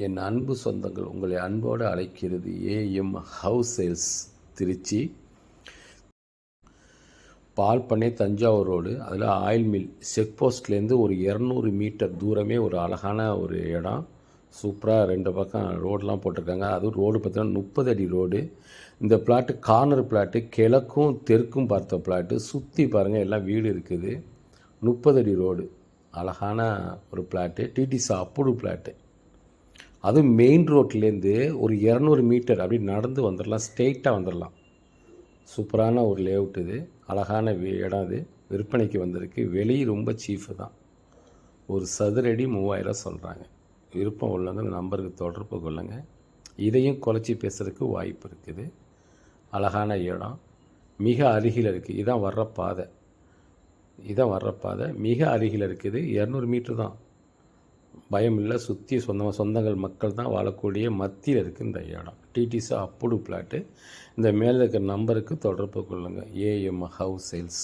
என் அன்பு சொந்தங்கள், உங்களை அன்போடு அழைக்கிறது ஏஎம் ஹவுஸ் சேல்ஸ் திருச்சி. பால் பண்ணை தஞ்சாவூர் ரோடு, அதில் ஆயில் மில் செக் போஸ்ட்லேருந்து ஒரு 200 மீட்டர் தூரமே ஒரு அழகான ஒரு இடம். சூப்பராக 2 பக்கம் ரோடெலாம் போட்டிருக்காங்க. அதுவும் ரோடு பார்த்திங்கன்னா 30 அடி ரோடு. இந்த பிளாட்டு கார்னர் பிளாட்டு, கிழக்கும் தெற்கும் பார்த்த பிளாட்டு. சுற்றி பாருங்கள், எல்லாம் வீடு இருக்குது. 30 அடி ரோடு, அழகான ஒரு பிளாட்டு. DTC approved plot. அதுவும் மெயின் ரோட்லேருந்து ஒரு 200 மீட்டர் அப்படி நடந்து வந்துடலாம், ஸ்ட்ரெயிட்டாக வந்துடலாம். சூப்பரான ஒரு லேஅவுட் இது. அழகான இடம் இது. விற்பனைக்கு வந்திருக்கு. விலை ரொம்ப சீஃபு தான். ஒரு சதுரடி 3000 சொல்கிறாங்க. விருப்பம் உள்ளவங்க இந்த நம்பருக்கு தொடர்பு கொள்ளுங்க. இதையும் குறைச்சி பேசுகிறதுக்கு வாய்ப்பு இருக்குது. அழகான இடம், மிக அருகில் இருக்குது. இதான் வர்ற பாதை மிக அருகில் இருக்குது. 200 மீட்ரு தான், பயம் இல்லை. சுற்றி சொந்தங்கள் மக்கள் தான் வாழக்கூடிய மத்தியில் இருக்குது இந்த இடம். DTC approved plot. இந்த மேலே இருக்கிற நம்பருக்கு தொடர்பு கொள்ளுங்கள். AM house sales.